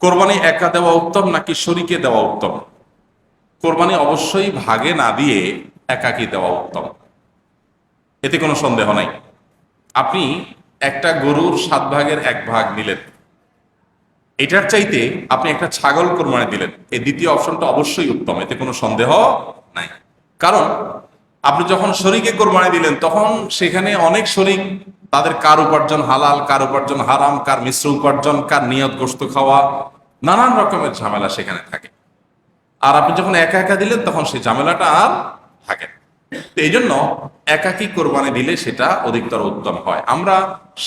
কোরবানি একা দেওয়া উত্তম নাকি শরীকে দেওয়া উত্তম? কোরবানি অবশ্যই ভাগে না দিয়ে একাকি দেওয়া উত্তম, এতে কোনো সন্দেহ নাই। আপনি একটা গরুর 7 ভাগের 1 ভাগ নিলেন, এটার চাইতে আপনি একটা ছাগল কোরবানি দিলেন, এই দ্বিতীয় অপশনটা অবশ্যই উত্তম, এতে কোনো সন্দেহ নাই। কারণ আপনি যখন শরীকে কোরবানি দিলেন তখন সেখানে অনেক শরীক, তাদের কার উপার্জন হালাল, কার উপার্জন হারাম, কার মিশ্র উপার্জন, কার নিয়ত গোশত খাওয়া, নানান রকমের ঝামেলা সেখানে থাকে। আর আপনি যখন একা একা দিলেন তখন সেই ঝামেলাটা আর থাকে না। তো এই জন্য একাকি কোরবানি দিলে সেটা অধিকতর উত্তম হয়। আমরা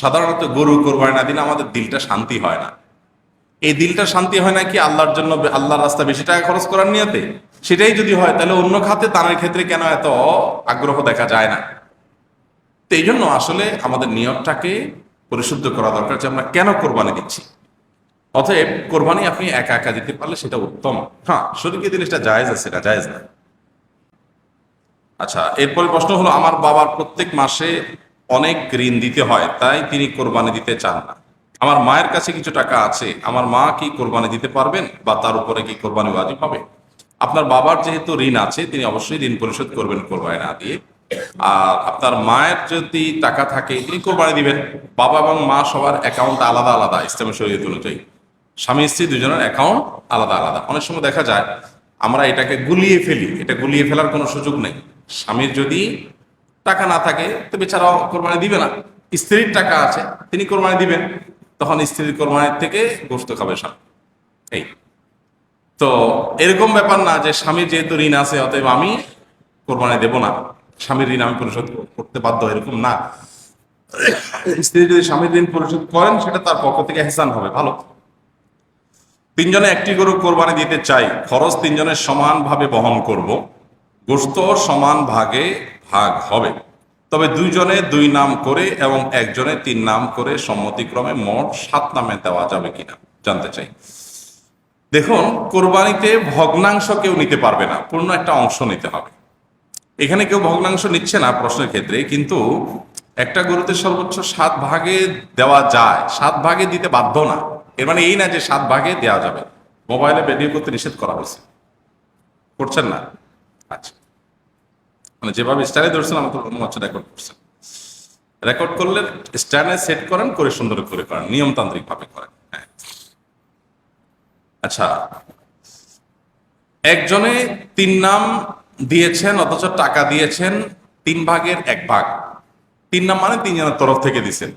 সাধারণত গরু কোরবানি না দিলে আমাদের দিলটা শান্তি হয় না। এই দিলটা শান্তি হয় না কি আল্লাহর জন্য, আল্লাহর রাস্তা বেশি টাকা খরচ করার নিয়তে? সেটাই যদি হয় তাহলে অন্য খাতে দানের ক্ষেত্রে কেন এত আগ্রহ দেখা যায় না? তো এই জন্য আসলে আমাদের নিয়তটাকে পরিশুদ্ধ করা দরকার যে আমরা কেন কোরবানি দিচ্ছি। অতএব কোরবানি আপনি একা একা দিতে পারলে সেটা উত্তম। হ্যাঁ, শরীকে দিলে সেটা জায়েজ আছে, এটা জায়েজ না। আচ্ছা, এরপরে প্রশ্ন হলো, আমার বাবার প্রত্যেক মাসে অনেক ঋণ দিতে হয়, তাই তিনি কোরবানি দিতে চান না। আমার মায়ের কাছে কিছু টাকা আছে, আমার মা কি কোরবানি দিতে পারবেন, বা তার উপরে কি কোরবানি ওয়াজিব হবে? আপনার বাবার যেহেতু ঋণ আছে তিনি অবশ্যই ঋণ পরিশোধ করবেন কোরবানি না দিয়ে। আর আপনার মায়ের যদি টাকা থাকে তিনি কোরবানি দিবেন। বাবা এবং মা সবার অ্যাকাউন্ট আলাদা আলাদা ইসলামী শরীয়ত অনুযায়ী। স্বামী স্ত্রী দুজনের অ্যাকাউন্ট আলাদা আলাদা। অনেক সময় দেখা যায় আমরা এটাকে গুলিয়ে ফেলি, এটা গুলিয়ে ফেলার কোনো সুযোগ নেই। স্বামীর যদি টাকা না থাকে তো বেচারাও কোরবানি দিবে না। স্ত্রীর টাকা আছে, তিনি কোরবানি দিবেন, তখন স্ত্রীর কোরবানির থেকে গোশত খাবে স্বামী। এই তো এরকম ব্যাপার না যে স্বামীর যেহেতু ঋণ আছে অতএব আমি কোরবানি দেব না, স্বামীর ঋণ আমি পরিশোধ করতে বাধ্য, এরকম না। স্ত্রী যদি স্বামীর ঋণ পরিশোধ করেন সেটা তার পক্ষ থেকে ইহসান হবে, ভালো। 3 জনে একটি গরু কোরবানি দিতে চাই, খরচ 3 জনের সমানভাবে বহন করব, গোশত সমান ভাগে ভাগ হবে, তবে 2 জনে 2 নাম করে এবং 1 জনে 3 নাম করে সম্মতিক্রমে মোট 7 নামে দেওয়া যাবে কিনা জানতে চাই। দেখুন, কোরবানিতে ভগ্নাংশ কেউ নিতে পারবে না, পূর্ণ একটা অংশ নিতে হবে। এখানে কেউ ভগ্নাংশ নিচ্ছে না প্রশ্নের ক্ষেত্রে, কিন্তু একটা গরুতে সর্বোচ্চ 7 ভাগে দেওয়া যায়, 7 ভাগে দিতে বাধ্য না। এর মানে এই না যে 7 ভাগে দেওয়া যাবে। মোবাইলে ভিডিও করতে নিষেধ করা হয়েছে, করছেন না? আচ্ছা, মানে যেভাবে স্টাইলে ধরছেন আমার তো মনে হচ্ছে রেকর্ড করছেন। রেকর্ড করলে স্ট্যান্ডে সেট করেন, করে সুন্দর করে করেন, নিয়মতান্ত্রিক ভাবে করেন। হ্যাঁ, আচ্ছা, 1 জনে 3 নাম দিয়েছেন অথচ টাকা দিয়েছেন 3 ভাগের 1 ভাগ। 3 নাম মানে 3 জনের তরফ থেকে দিচ্ছেন।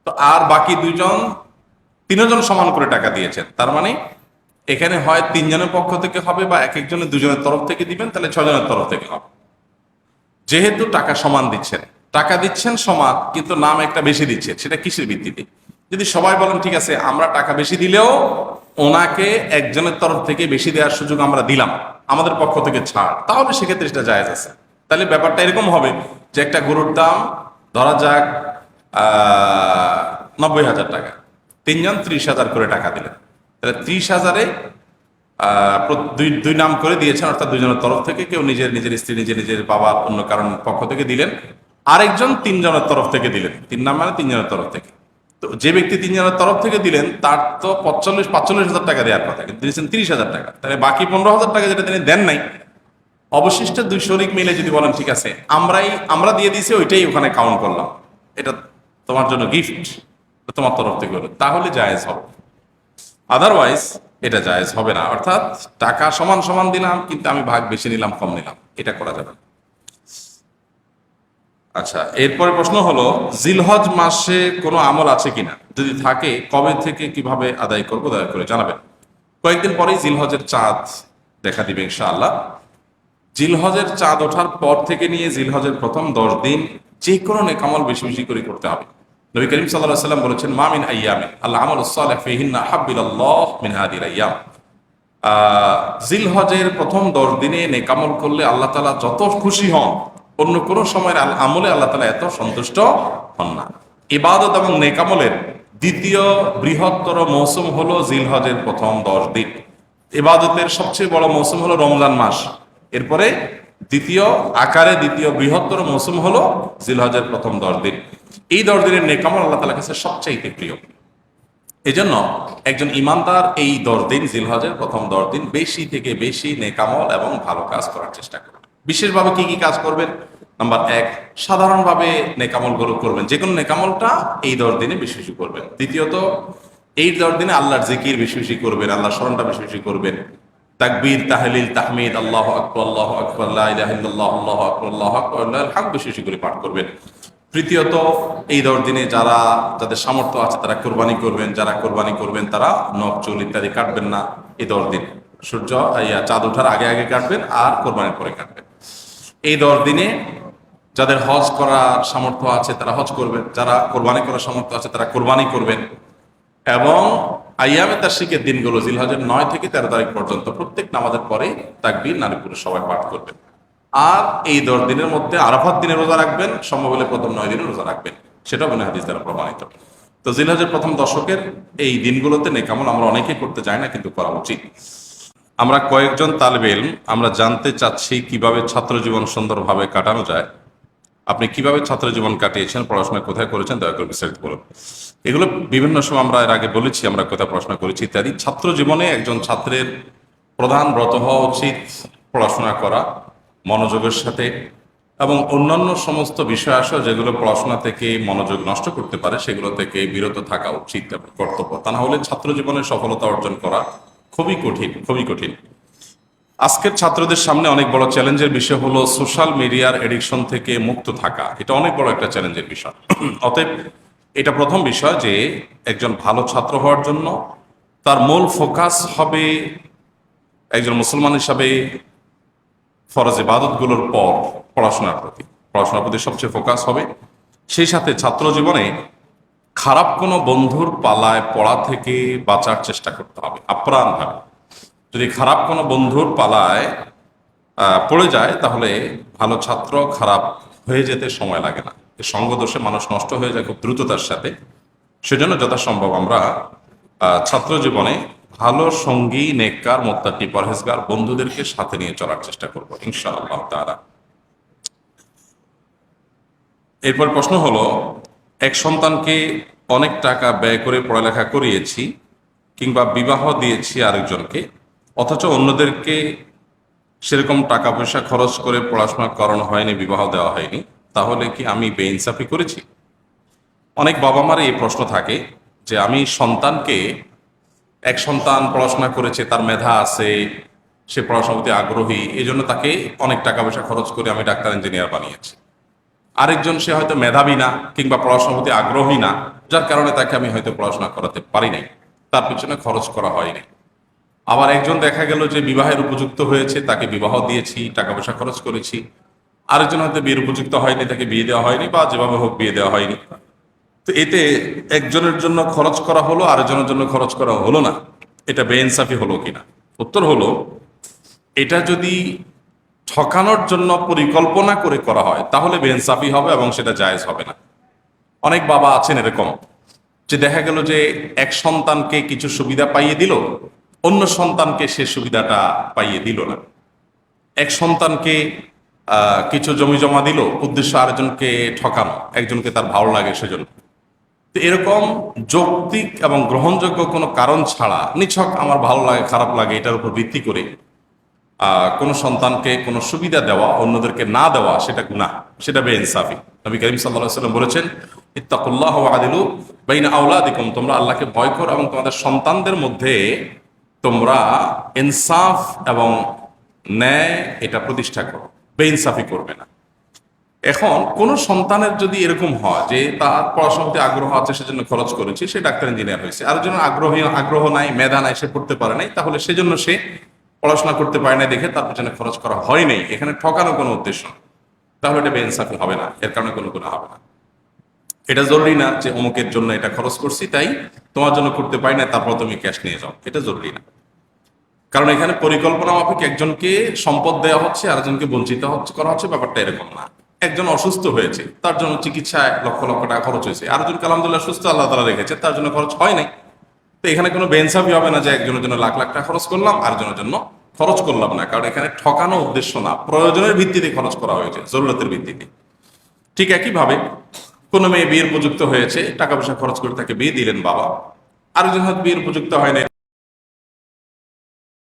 তো আর বাকি 2 জন, 3জন সমান করে টাকা দিয়েছেন, তার মানে এখানে হয় 3 জনের পক্ষ থেকে হবে বা এক একজনের 2 জনের তরফ থেকে দিবেন, তাহলে 6 জনের তরফ থেকে হবে। যেহেতু টাকা সমান দিচ্ছেন, টাকা দিচ্ছেন সমান, কিন্তু নাম একটা বেশি দিচ্ছেন, সেটা কিসের ভিত্তিতে? যদি সবাই বলেন ঠিক আছে আমরা টাকা বেশি দিলেও ওনাকে 1 জনের তরফ থেকে বেশি দেওয়ার সুযোগ আমরা দিলাম, আমাদের পক্ষ থেকে ছাড়, তাহলে সেক্ষেত্রে সেটা জায়েজ আছে। তাহলে ব্যাপারটা এরকম হবে যে একটা গরুর দাম ধরা যাক 90,000 টাকা, 3 জন 30,000 করে টাকা দিলেন, তাহলে 30,000-এ দুই নাম করে দিয়েছেন, অর্থাৎ 2 জনের তরফ থেকে, কেউ নিজের নিজের স্ত্রী, নিজের নিজের বাবা, অন্য কারণ পক্ষ থেকে দিলেন, আরেকজন 3 জনের তরফ থেকে দিলেন। 3 নাম মানে 3 জনের তরফ থেকে। তো যে ব্যক্তি 3 জনের তরফ থেকে দিলেন তার তো 45,000 টাকা দেওয়ার কথা, কিন্তু দিয়েছেন 30,000 টাকা, তাহলে বাকি 15,000 টাকা যেটা তিনি দেন নাই, অবশিষ্ট 2 শরিক মিলে যদি বলেন ঠিক আছে আমরা দিয়ে দিয়েছি ওইটাই ওখানে কাউন্ট করলাম, এটা তোমার জন্য গিফট, তোমার তরফ থেকে হলো, তাহলে জায়েজ হবে। আদারওয়াইজ এটা জায়েজ হবে না। অর্থাৎ টাকা সমান সমান দিলাম কিন্তু আমি ভাগ বেশি নিলাম, কম নিলাম, এটা করা যাবে না। আচ্ছা, এরপরে প্রশ্ন হলো, জিলহজ মাসে কোনো আমল আছে কিনা, যদি থাকে কবে থেকে কিভাবে আদায় করবো দয়া করে জানাবেন। কয়েকদিন পরেই জিলহজের চাঁদ দেখা দিবে ইনশাআল্লাহ। জিলহজের চাঁদ ওঠার পর থেকে নিয়ে জিলহজের প্রথম 10 দিন যে কোনো নেকামল বেশি বেশি করে করতে হবে। নবী করিম সাল্লাল্লাহু আলাইহি ওয়াসাল্লাম বলেছেন, মা মিন আইয়ামিন আল আমালুস সালিহ ফীহিন্না আহাব্বিলাল্লাহ মিন হাদিহিল আইয়াম। জিলহজের প্রথম 10 দিনে নেকামল করলে আল্লাহ তাআলা যত খুশি হন, অন্য কোন সময়ের আমলে আল্লাহ তাআলা এত সন্তুষ্ট হন না। ইবাদত এবং নেকামলের দ্বিতীয় বৃহত্তর মৌসুম হলো জিলহজের প্রথম 10 দিন। ইবাদতের সবচেয়ে বড় মৌসুম হলো রমজান মাস, এরপরে দ্বিতীয় বৃহত্তর মৌসুম হলো জিলহজের প্রথম 10 দিন। এই 10 দিনের নেকামল আল্লাহ তাআলার কাছে সবচাইতে প্রিয়। এজন্য একজন ইমানদার এই 10 দিন, জিলহজের প্রথম 10 দিন বেশি থেকে বেশি নেকামল এবং ভালো কাজ করার চেষ্টা করবেন। বিশেষভাবে কি কি কাজ করবেন? নাম্বার 1, সাধারণভাবে নেকামল গুলো করবেন, যে কোনো নেকামলটা এই 10 দিনে বেশি বেশি করবেন। দ্বিতীয়ত, এই 10 দিনে আল্লাহর জিকির বেশি বেশি করবেন, আল্লাহর স্মরণটা বেশি বেশি করবেন। তাকবীর, তাহলিল, তাহমিদ, আল্লাহু আকবার, আল্লাহু আকবার, লা ইলাহা ইল্লাল্লাহ, আল্লাহু আকবার, আল্লাহু আকবার, আল্লাহুল হামদ বেশি বেশি করে পাঠ করবেন। তৃতীয়ত, এই 10 দিনে যাদের সামর্থ্য আছে তারা কোরবানি করবেন, যারা কোরবানি করবেন তারা নখ চুল ইত্যাদি কাটবেন না এই 10 দিন। চাঁদ ওঠার আগে আগে কাটবেন আর কোরবানির পরে কাটবেন। এই 10 দিনে যাদের হজ করার সামর্থ্য আছে তারা হজ করবেন, যারা কোরবানি করার সামর্থ্য আছে তারা কোরবানি করবেন। এবং আইয়ামে তাশরিকের দিনগুলো জিলহজের 9 থেকে 13 তারিখ পর্যন্ত প্রত্যেক নামাজের পরে তাকবীর নারী পুরুষ সবাই পাঠ করবেন। আর এই 10 দিনের মধ্যে আরাফাত দিনে রোজা রাখবেন, সম্ভব হলে প্রথম 9 দিনে রোজা রাখবেন, সেটাও বিনা হাদিস দ্বারা প্রমাণিত। তো জিলহজের প্রথম দশকের এই দিনগুলোতে নেকামল আমরা অনেকেই করতে যাই না, কিন্তু করা উচিত। আমরা কয়েকজন তালেবে ইলম আমরা জানতে চাচ্ছি কিভাবে ছাত্র জীবন সুন্দরভাবে কাটানো যায়। আপনি কিভাবে ছাত্র জীবন কাটিয়েছেন, পড়াশোনা কোথায় করেছেন, দয়া করে বিস্তারিত বলুন। এগুলো বিভিন্ন সময় আমরা এর আগে বলেছি, আমরা কোথায় পড়াশোনা করেছি ইত্যাদি। ছাত্র জীবনে একজন ছাত্রের প্রধান ব্রত হওয়া উচিত পড়াশোনা করা মনোযোগের সাথে, এবং অন্যান্য সমস্ত বিষয় আসে যেগুলো পড়াশোনা থেকে মনোযোগ নষ্ট করতে পারে সেগুলো থেকে বিরত থাকা উচিত এবং কর্তব্য। তা না হলে ছাত্র জীবনে সফলতা অর্জন করা খুবই কঠিন, খুবই কঠিন। আজকের ছাত্রদের সামনে অনেক বড় চ্যালেঞ্জের বিষয় হলো সোশ্যাল মিডিয়ার এডিকশন থেকে মুক্ত থাকা। এটা অনেক বড় একটা চ্যালেঞ্জের বিষয়। অতএব এটা প্রথম বিষয় যে একজন ভালো ছাত্র হওয়ার জন্য তার মূল ফোকাস হবে একজন মুসলমান হিসাবে ফরজ ইবাদতগুলোর পর পড়াশোনার প্রতি সবচেয়ে ফোকাস হবে। সেই সাথে ছাত্র জীবনে খারাপ কোনো বন্ধুর পালায় পড়া থেকে বাঁচার চেষ্টা করতে হবে আপ্রাণভাবে। যদি খারাপ কোনো বন্ধুর পালায় পড়ে যায় তাহলে ভালো ছাত্র খারাপ হয়ে যেতে সময় লাগে না। সঙ্গদোষে মানুষ নষ্ট হয়ে যায় খুব দ্রুততার সাথে। সেজন্য যথাসম্ভব আমরা ছাত্র জীবনে ভালো সঙ্গী, নেককার, মুত্তাকি, পরহেজগার বন্ধুদেরকে সাথে নিয়ে চলার চেষ্টা করব ইনশাআল্লাহ তাআলা। এরপর প্রশ্ন হলো, এক সন্তানকে অনেক টাকা ব্যয় করে পড়ালেখা করিয়েছি কিংবা বিবাহ দিয়েছি আরেকজনকে, অথচ অন্যদেরকে সেরকম টাকা পয়সা খরচ করে পড়াশোনা করানো হয়নি, বিবাহ দেওয়া হয়নি, তাহলে কি আমি বেইনসাফি করেছি? অনেক বাবা মার এই প্রশ্ন থাকে যে আমি এক সন্তান পড়াশোনা করেছে, তার মেধা আছে, সে পড়াশোনার প্রতি আগ্রহী, এই জন্য তাকে অনেক টাকা পয়সা খরচ করে আমি ডাক্তার ইঞ্জিনিয়ার বানিয়েছি। আরেকজন সে হয়তো মেধাবী না কিংবা পড়াশোনার প্রতি আগ্রহী না, যার কারণে তাকে আমি হয়তো পড়াশোনা করাতে পারি নাই, তার পিছনে খরচ করা হয়নি। আবার একজন দেখা গেল যে বিবাহের উপযুক্ত হয়েছে, তাকে বিবাহ দিয়েছি, টাকা পয়সা খরচ করেছি। আরেকজন হয়তো বিয়ের উপযুক্ত হয়নি, তাকে বিয়ে দেওয়া হয়নি, বা যেভাবে হোক বিয়ে দেওয়া হয়নি। তো এতে একজনের জন্য খরচ করা হলো, আরেকজনের জন্য খরচ করা হলো না, এটা বেইনসাফি হলো কিনা? উত্তর হলো, এটা যদি ঠকানোর জন্য পরিকল্পনা করে করা হয় তাহলে বেইনসাফি হবে এবং সেটা জায়েজ হবে না। অনেক বাবা আছেন এরকম, যে দেখা গেল যে এক সন্তানকে কিছু সুবিধা পাইয়ে দিল, অন্য সন্তানকে সে সুবিধাটা পাইয়ে দিল না। এক সন্তানকে কিছু জমি জমা দিল, উদ্দেশ্য আরেকজনকে ঠকানো, একজনকে তার ভালো লাগে সেজন্য। তো এরকম যৌক্তিক এবং গ্রহণযোগ্য কোনো কারণ ছাড়া নিছক আমার ভালো লাগে খারাপ লাগে এটার উপর ভিত্তি করে কোনো সন্তানকে কোনো সুবিধা দেওয়া, অন্যদেরকে না দেওয়া, সেটা গুনাহ, সেটা বেইনসাফি। নবী করিম সাল্লাল্লাহু আলাইহি ওয়াসাল্লাম বলেছেন, ইত্তাকুল্লাহ ওয়া আদিলু বাইনা আওলাদিকুম, তোমরা আল্লাহকে ভয় করো এবং তোমাদের সন্তানদের মধ্যে তোমরা ইনসাফ এবং ন্যায় এটা প্রতিষ্ঠা করো, বেইনসাফি করবে না। এখন কোন সন্তানের যদি এরকম হয় যে তার পড়াশোনার প্রতি আগ্রহ আছে, সেজন্য খরচ করেছে, সে ডাক্তার ইঞ্জিনিয়ার হয়েছে, আর জন্য আগ্রহ নাই, মেধা নাই, সে পড়তে পারে নাই, তাহলে সেজন্য সে পড়াশোনা করতে পারে না দেখে তার পেছনে খরচ করা হয় নাই, এখানে ঠকানোর কোনো উদ্দেশ্য নেই, তাহলে এটা বেইনসাফি হবে না, এর কারণে কোনো গুনাহ হবে না। এটা জরুরি না যে অমুকের জন্য এটা খরচ করছি তাই তোমার জন্য করতে পারি না, তারপর তুমি ক্যাশ নিয়ে যাও, এটা জরুরি না। কারণ এখানে পরিকল্পনা মাফিক একজনকে সম্পদ দেওয়া হচ্ছে, আরেকজনকে বঞ্চিত করা হচ্ছে, ব্যাপারটা এরকম না। একজন অসুস্থ হয়েছে, তার জন্য চিকিৎসায় লক্ষ লক্ষ টাকা খরচ হয়েছে, আরেকজনকে আলহামদুলিল্লাহ সুস্থ আল্লাহ তাআলা রেখেছে, তার জন্য খরচ হয় নাই। তো এখানে কোনো বেইনসাফি হবে না যে একজনের জন্য লাখ লাখ টাকা খরচ করলাম, আরেকজনের জন্য খরচ করলাম না, কারণ এখানে ঠকানো উদ্দেশ্য না, প্রয়োজনের ভিত্তিতে খরচ করা হয়েছে, জরুরতের ভিত্তিতে। ঠিক একইভাবে কোনো মেয়ে বিয়ের উপযুক্ত হয়েছে, টাকা পয়সা খরচ করে তাকে বিয়ে দিলেন বাবা, আরেকজন হয়তো বিয়ের উপযুক্ত হয় না,